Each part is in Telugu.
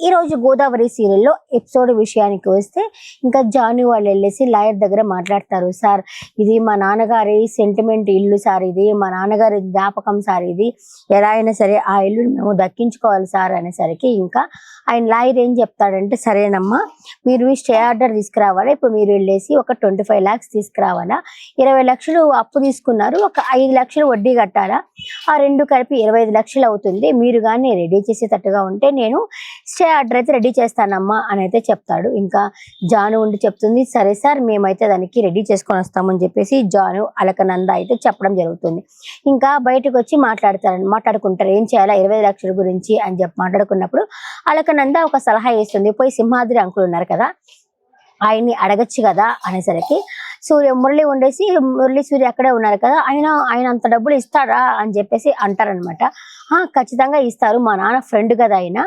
ఈ రోజు గోదావరి సీరియల్లో ఎపిసోడ్ విషయానికి వస్తే ఇంకా జాను వాళ్ళు వెళ్ళేసి లాయర్ దగ్గర మాట్లాడతారు. సార్ ఇది మా నాన్నగారి సెంటిమెంట్ ఇల్లు సార్, ఇది మా నాన్నగారి జ్ఞాపకం సార్, ఇది ఎలా అయినా సరే ఆ ఇల్లు మేము దక్కించుకోవాలి సార్ అనేసరికి ఇంకా ఆయన లాయర్ ఏం చెప్తాడంటే, సరేనమ్మా మీరు స్టే ఆర్డర్ తీసుకురావాలా, ఇప్పుడు మీరు వెళ్ళేసి ఒక 25 lakhs తీసుకురావాలా, 20 లక్షలు అప్పు తీసుకున్నారు, ఒక 5 లక్షలు వడ్డీ కట్టాలా, ఆ రెండు కలిపి 25 లక్షలు అవుతుంది, మీరు కానీ రెడీ చేసేటట్టుగా ఉంటే నేను స్టే ఆర్డర్ అయితే రెడీ చేస్తానమ్మా అని అయితే చెప్తాడు. ఇంకా జాను ఉండి చెప్తుంది, సరే సార్ మేమైతే దానికి రెడీ చేసుకొని వస్తామని చెప్పేసి జాను అలకనంద అయితే చెప్పడం జరుగుతుంది. ఇంకా బయటకు వచ్చి మాట్లాడుకుంటారు ఏం చేయాలా 25 లక్షల గురించి అని చెప్పి మాట్లాడుకున్నప్పుడు అలకనంద ఒక సలహా ఇస్తుంది, పోయి సింహాద్రి అంకుల్ ఉన్నారు కదా ఆయన్ని అడగచ్చు కదా అనేసరికి మురళి ఉండేసి మురళి సూర్య అక్కడే ఉన్నారు కదా, ఆయన అంత డబ్బులు ఇస్తాడా అని చెప్పేసి అంటారనమాట. ఖచ్చితంగా ఇస్తారు, మా నాన్న ఫ్రెండ్ కదా, ఆయన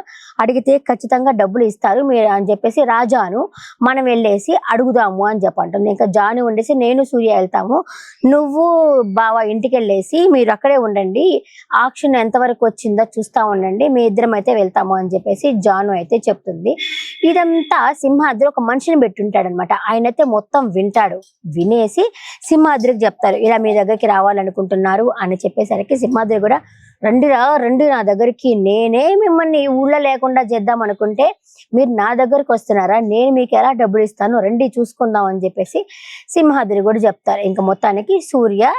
అడిగితే ఖచ్చితంగా డబ్బులు ఇస్తారు మీరు అని చెప్పేసి రాజాను మనం వెళ్ళేసి అడుగుదాము అని చెప్పంటుంది. ఇంకా జాను ఉండేసి నేను సూర్య వెళ్తాము, నువ్వు బావ ఇంటికి వెళ్ళేసి మీరు అక్కడే ఉండండి, ఆక్షన్ ఎంతవరకు వచ్చిందో చూస్తా ఉండండి, మీ ఇద్దరం అయితే వెళ్తాము అని చెప్పేసి జాను అయితే చెప్తుంది. ఇదంతా సింహాద్రి ఒక మనిషిని పెట్టుంటాడనమాట, ఆయనైతే మొత్తం వింటాడు. వినేసి సింహాద్రికి చెప్తారు, ఇలా మీ దగ్గరికి రావాలనుకుంటున్నారు అని చెప్పేసరికి సింహాద్రి కూడా రండి నా దగ్గరికి, నేనే మిమ్మల్ని ఊళ్ళో లేకుండా చేద్దాం అనుకుంటే మీరు నా దగ్గరికి వస్తున్నారా, నేను మీకు ఎలా డబ్బులు ఇస్తాను రండి చూసుకుందాం అని చెప్పేసి సింహాద్రి కూడా చెప్తారు. ఇంకా మొత్తానికి సూర్య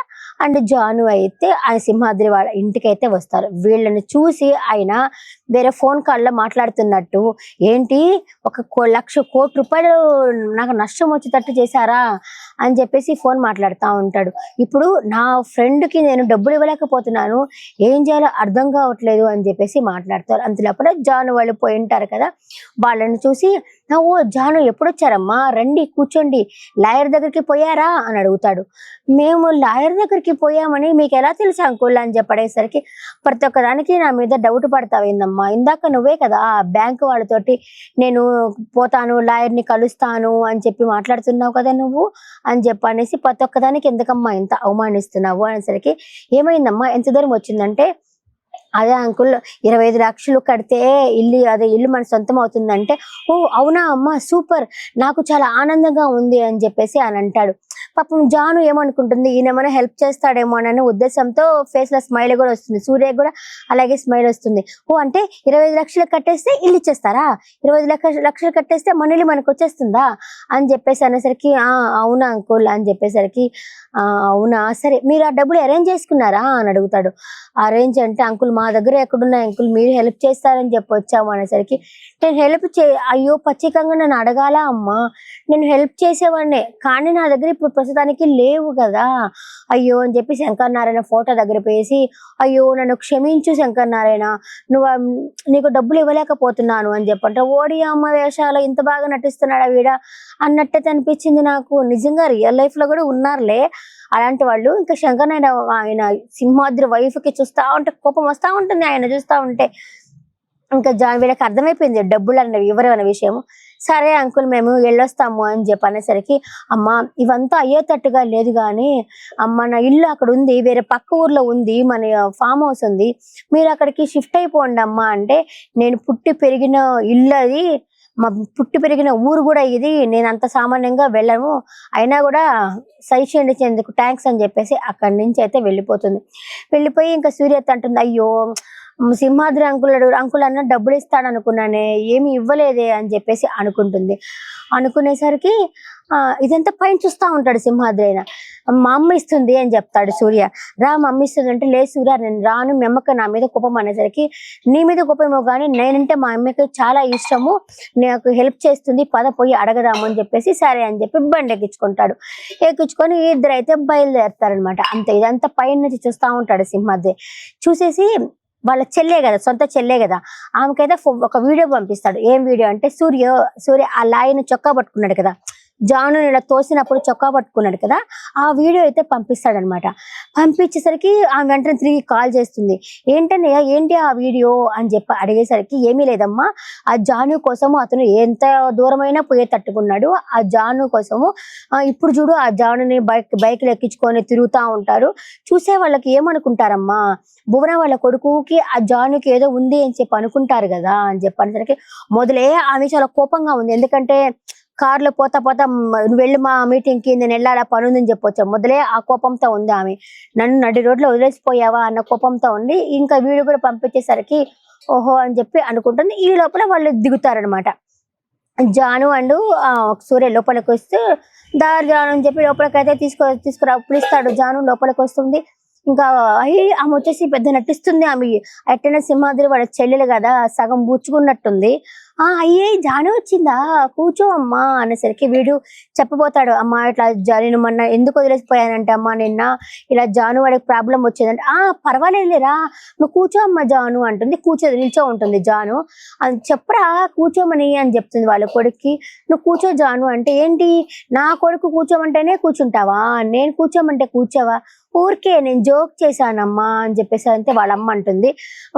అండ్ జాను అయితే ఆయన సింహాద్రి వాళ్ళ ఇంటికి అయితే వస్తారు. వీళ్ళని చూసి ఆయన వేరే ఫోన్ కాల్లో మాట్లాడుతున్నట్టు, ఏంటి 1,00,000 కోట్ల రూపాయలు నాకు నష్టం వచ్చేటట్టు చేశారా అని చెప్పేసి ఫోన్ మాట్లాడుతూ ఉంటాడు. ఇప్పుడు నా ఫ్రెండ్కి నేను డబ్బులు ఇవ్వలేకపోతున్నాను, ఏం చేయాలో అర్థం కావట్లేదు అని చెప్పేసి మాట్లాడతారు. అంతలోపల జాను వాళ్ళు పోయి ఉంటారు కదా, వాళ్ళని చూసి ఓ జాను ఎప్పుడొచ్చారమ్మా, రండి కూర్చోండి, లాయర్ దగ్గరికి పోయారా అని అడుగుతాడు. మేము లాయర్ దగ్గరికి పోయామని మీకు ఎలా తెలుసు అంకుల్ అని చెప్పడేసరికి, ప్రతి ఒక్కదానికి నా మీద డౌట్ పడతావేందమ్మా, ఇందాక నువ్వే కదా బ్యాంకు వాళ్ళతోటి నేను పోతాను లాయర్ని కలుస్తాను అని చెప్పి మాట్లాడుతున్నావు కదా నువ్వు అని చెప్పనేసి, ప్రతి ఒక్కదానికి ఎందుకమ్మా ఇంత అవమానిస్తున్నావు అనేసరికి, ఏమైందమ్మా ఎంత దూరం వచ్చిందంటే, అదే అంకుల్ 25 లక్షలు కడితే ఇల్లు మన సొంతం అవుతుందంటే, ఓ అవునా అమ్మ సూపర్, నాకు చాలా ఆనందంగా ఉంది అని చెప్పేసి అని అంటాడు. పాపం జాను ఏమనుకుంటుంది, ఈయన ఏమైనా హెల్ప్ చేస్తాడేమో అనే ఉద్దేశంతో ఫేస్ లో స్మైల్ కూడా వస్తుంది, సూర్య కూడా అలాగే స్మైల్ వస్తుంది. ఓ అంటే 25 లక్షలు కట్టేస్తే ఇల్లు ఇచ్చేస్తారా, 25 లక్షలు కట్టేస్తే మన ఇల్లు మనకు వచ్చేస్తుందా అని చెప్పేసి అనేసరికి, అవునా అంకుల్ అని చెప్పేసరికి, అవునా సరే మీరు ఆ డబ్బులు అరేంజ్ చేసుకున్నారా అని అడుగుతాడు. అరేంజ్ అంటే అంకుల్ మా దగ్గర ఎక్కడున్నాయి అంకుల్, మీరు హెల్ప్ చేస్తారని చెప్పి వచ్చాము అనేసరికి, నేను హెల్ప్ అయ్యో పచ్చికంగా నన్ను అడగాలా అమ్మా, నేను హెల్ప్ చేసేవాడినే కానీ నా దగ్గర ఇప్పుడు ప్రస్తుతానికి లేవు కదా, అయ్యో అని చెప్పి శంకర్ నారాయణ ఫోటో దగ్గర పోయేసి, అయ్యో నన్ను క్షమించు శంకర్ నారాయణ, నీకు డబ్బులు ఇవ్వలేకపోతున్నాను అని చెప్పంటే, ఓడి అమ్మ వేషాలు ఇంత బాగా నటిస్తున్నాడా వీడ అన్నట్టయితే అనిపించింది నాకు. నిజంగా రియల్ లైఫ్ లో కూడా ఉన్నారులే అలాంటి వాళ్ళు. ఇంకా శంకర్ నారాయణ ఆయన సింహాద్రి వైఫ్ కి చూస్తా ఉంటే కోపం వస్తా ఉంటుంది ఆయన చూస్తా ఉంటే. ఇంకా వీళ్ళకి అర్థమైపోయింది డబ్బులు అన్నవి ఎవరు అనే విషయం. సరే అంకుల్ మేము వెళ్ళొస్తాము అని చెప్పి అనేసరికి, అమ్మ ఇవంతా అయ్యేటట్టుగా లేదు కానీ అమ్మ నా ఇల్లు అక్కడ ఉంది, వేరే పక్క ఊర్లో ఉంది, మన ఫామ్ హౌస్ ఉంది, మీరు అక్కడికి షిఫ్ట్ అయిపోండి అమ్మ అంటే, నేను పుట్టి పెరిగిన ఇల్లు అది, మా పుట్టి పెరిగిన ఊరు కూడా ఇది, నేను అంత సామాన్యంగా వెళ్ళను, అయినా కూడా సజెషన్ ఇచ్చేందుకు థ్యాంక్స్ అని చెప్పేసి అక్కడి నుంచి అయితే వెళ్ళిపోయి ఇంకా సూర్యత్ అంటుంది, అయ్యో సింహాద్రి అంకుల్ అన్న డబ్బులు ఇస్తాడు అనుకున్నానే, ఏమి ఇవ్వలేదే అని చెప్పేసి అనుకునేసరికి ఇదంతా పైన చూస్తా ఉంటాడు సింహాద్రి. అయినా మా అమ్మ ఇస్తుంది అని చెప్తాడు సూర్య. మా అమ్మ ఇస్తుంది అంటే, లేదు సూర్య నేను రాను, మీ అమ్మకి నా మీద కోపం అనేసరికి, నీ మీద కోపమేమో కానీ నేనంటే మా అమ్మకి చాలా ఇష్టము, నాకు హెల్ప్ చేస్తుంది, పద పోయి అడగదాము అని చెప్పేసి సరే అని చెప్పి బండి ఎక్కించుకొని ఇద్దరు అయితే బయలుదేరుతారనమాట. అంతే ఇదంతా పైన నుంచి చూస్తా ఉంటాడు సింహాద్రి. చూసేసి వాళ్ళ చెల్లే కదా, సొంత చెల్లే కదా, ఆమెకైతే ఒక వీడియో పంపిస్తాడు. ఏం వీడియో అంటే, సూర్య ఆ లాయర్ని చొక్కా పట్టుకున్నాడు కదా, జాను ఇలా తోసినప్పుడు చొక్కా పట్టుకున్నాడు కదా, ఆ వీడియో అయితే పంపిస్తాడనమాట. పంపించేసరికి ఆమె వెంటనే తిరిగి కాల్ చేస్తుంది. ఏంటన్నయ్య ఏంటి ఆ వీడియో అని చెప్పి అడిగేసరికి, ఏమీ లేదమ్మా, ఆ జాను కోసము అతను ఎంత దూరమైనా పోయే తట్టుకున్నాడు. ఆ జాను కోసము ఇప్పుడు చూడు ఆ జానుని బైక్లు ఎక్కించుకొని తిరుగుతూ ఉంటారు. చూసే వాళ్ళకి ఏమనుకుంటారమ్మా, భువన వాళ్ళ కొడుకుకి ఆ జానుకి ఏదో ఉంది అని చెప్పి అనుకుంటారు కదా అని చెప్పి అనేసరికి మొదలే ఆమె చాలా కోపంగా ఉంది. ఎందుకంటే కార్లో పోతా పోతా నువ్వు వెళ్ళి మా మీటింగ్కి నేను వెళ్ళాలా పని ఉందని చెప్పొచ్చా, మొదలే ఆ కోపంతో ఉంది ఆమె. నన్ను నడి రోడ్లో వదిలేసిపోయావా అన్న కోపంతో ఉంది. ఇంకా వీడు కూడా పంపించేసరికి ఓహో అని చెప్పి అనుకుంటుంది. ఈ లోపల వాళ్ళు దిగుతారనమాట. జాను అండ్ సూర్య లోపలికి వస్తే దారి జాను అని చెప్పి లోపలికైతే తీసుకురా పిలుస్తాడు. జాను లోపలికి వస్తుంది. ఇంకా ఆమె వచ్చేసి పెద్ద నటిస్తుంది. ఆమె ఎట్టైనా సింహాద్రి వాళ్ళ చెల్లెలు కదా, సగం బుచ్చుకున్నట్టుంది. అయ్యే జాను వచ్చిందా, కూర్చో అమ్మా అనేసరికి వీడు చెప్పబోతాడు. అమ్మా ఇట్లా నేను మొన్న ఎందుకు వదిలేసిపోయానంటే అమ్మా నిన్న ఇలా జాను వాడికి ప్రాబ్లం వచ్చిందంటే, పర్వాలేదులేరా నువ్వు కూర్చో అమ్మా జాను అంటుంది. నిల్చో ఉంటుంది జాను. అది చెప్పరా కూర్చోమని అని చెప్తుంది వాళ్ళ కొడుక్కి. నువ్వు కూర్చో జాను అంటే, ఏంటి నా కొడుకు కూర్చోమంటేనే కూర్చుంటావా, నేను కూర్చోమంటే కూర్చోవా, ఊరికే నేను జోక్ చేశానమ్మా అని చెప్పేసి అంటే వాళ్ళ అమ్మ అంటుంది.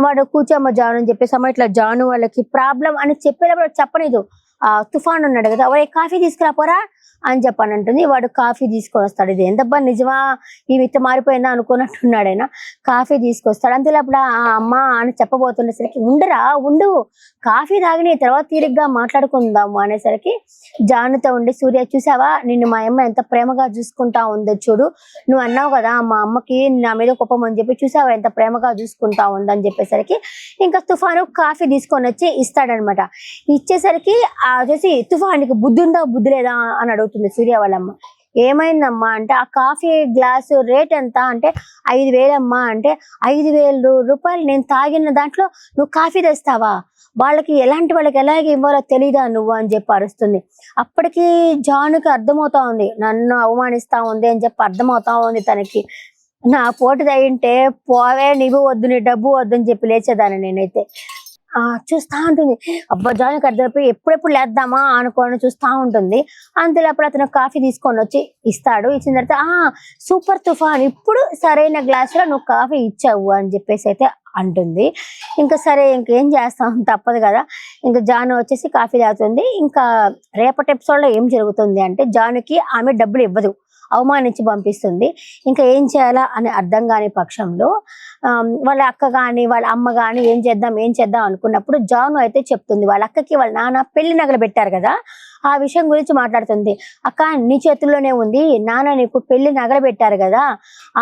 వాడు కూర్చోమ్మ జాను అని చెప్పేసి, అమ్మ ఇట్లా జాను వాళ్ళకి ప్రాబ్లం అని చెప్పేటప్పుడు చెప్పలేదు. తుఫాన్ ఉన్నాడు కదా, ఒరే కాఫీ తీసుకురాపోరా అని చెప్పని అంటుంది. వాడు కాఫీ తీసుకొని వస్తాడు. ఇది ఎంతబ్బా నిజమా ఈ మిత్త మారిపోయిందా అనుకున్నట్టున్నాడు ఆయన. కాఫీ తీసుకొస్తాడు. అంతేలోపల ఆ అమ్మ అని చెప్పబోతుండేసరికి, ఉండరా ఉండు కాఫీ తాగిన తర్వాత తీరిగ్గా మాట్లాడుకుందాము అనేసరికి జానుతో ఉండి, సూర్య చూసావా నిన్ను మా అమ్మ ఎంత ప్రేమగా చూసుకుంటా ఉందో చూడు, నువ్వు అన్నావు కదా మా అమ్మకి నా మీద కోపం అని చెప్పి, చూసావా ఎంత ప్రేమగా చూసుకుంటా ఉందని చెప్పేసరికి ఇంకా తుఫాను కాఫీ తీసుకొని వచ్చి ఇస్తాడనమాట. ఇచ్చేసరికి చూసి తుఫానికి బుద్ధి ఉందా బుద్ధి లేదా అని అడుగుతుంది సూర్య వాళ్ళమ్మ. ఏమైందమ్మా అంటే, ఆ కాఫీ గ్లాసు రేట్ ఎంత అంటే 5,000 అమ్మా అంటే, 5,000 రూపాయలు నేను తాగిన దాంట్లో నువ్వు కాఫీ తెస్తావా, వాళ్ళకి ఎలాంటి వాళ్ళకి ఎలాగ ఇవ్వాలో తెలీదా నువ్వు అని చెప్పి అరుస్తుంది. అప్పటికి జానుకి అర్థమవుతా ఉంది, నన్ను అవమానిస్తా ఉంది అని చెప్పి అర్థమవుతా ఉంది తనకి. నా పోటు తగింటే పోవే, నీవు వద్దు నీ డబ్బు వద్దు అని చెప్పి లేచేదాన్ని నేనైతే. చూస్తా ఉంటుంది. అబ్బా జానుకి అర్థమైపోయి ఎప్పుడెప్పుడు లేద్దామా అనుకోని చూస్తా ఉంటుంది. అంతేలోపల అతను కాఫీ తీసుకొని వచ్చి ఇస్తాడు. ఇచ్చిన తర్వాత సూపర్ తుఫాన్, ఇప్పుడు సరైన గ్లాసులో నువ్వు కాఫీ ఇచ్చావు అని చెప్పేసి అయితే అంటుంది. ఇంకా సరే ఇంకేం చేస్తాం తప్పదు కదా. ఇంకా జాను వచ్చేసి కాఫీ తాగుతుంది. ఇంకా రేపటి ఎపిసోడ్లో ఏం జరుగుతుంది అంటే, జానుకి ఆమె డబ్బులు ఇవ్వదు, అవమానించి పంపిస్తుంది. ఇంకా ఏం చేయాలా అని అర్థం కాని పక్షంలో వాళ్ళ అక్క కానీ వాళ్ళ అమ్మ కానీ ఏం చేద్దాం అనుకున్నప్పుడు జాను అయితే చెప్తుంది. వాళ్ళ అక్కకి వాళ్ళ నాన్న పెళ్లి నగలు పెట్టారు కదా, ఆ విషయం గురించి మాట్లాడుతుంది. అక్క నీ చేతుల్లోనే ఉంది, నాన్న నీకు పెళ్లి నగలు పెట్టారు కదా,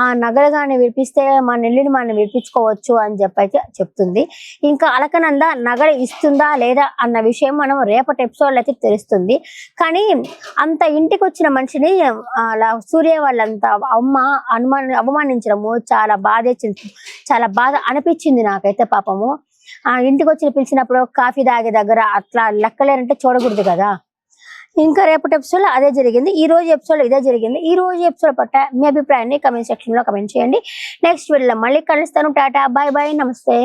ఆ నగలు కానీ విడిపిస్తే మన ఇల్లుని మనం విడిపించుకోవచ్చు అని చెప్పైతే చెప్తుంది. ఇంకా అలకనంద నగలు ఇస్తుందా లేదా అన్న విషయం మనం రేపటి ఎపిసోడ్లో అయితే తెలుస్తుంది. కానీ అంత ఇంటికి వచ్చిన మనిషిని అలా సూర్య వాళ్ళంతా అవమానించడము చాలా బాధ అనిపించింది నాకైతే పాపము. ఇంటికి వచ్చి పిలిచినప్పుడు కాఫీ తాగే దగ్గర అట్లా లెక్కలేరంటే చూడకూడదు కదా. ఇంకా రేపటి ఎపిసోడ్లో అదే జరిగింది, ఈ రోజు ఎపిసోడ్లో ఇదే జరిగింది. ఈ రోజు ఎపిసోడ్ పట్ల మీ అభిప్రాయాన్ని కమెంట్ సెక్షన్లో కమెంట్ చేయండి. నెక్స్ట్ వీడియోలో మళ్ళీ కలుస్తాను. టాటా, బాయ్ బాయ్, నమస్తే.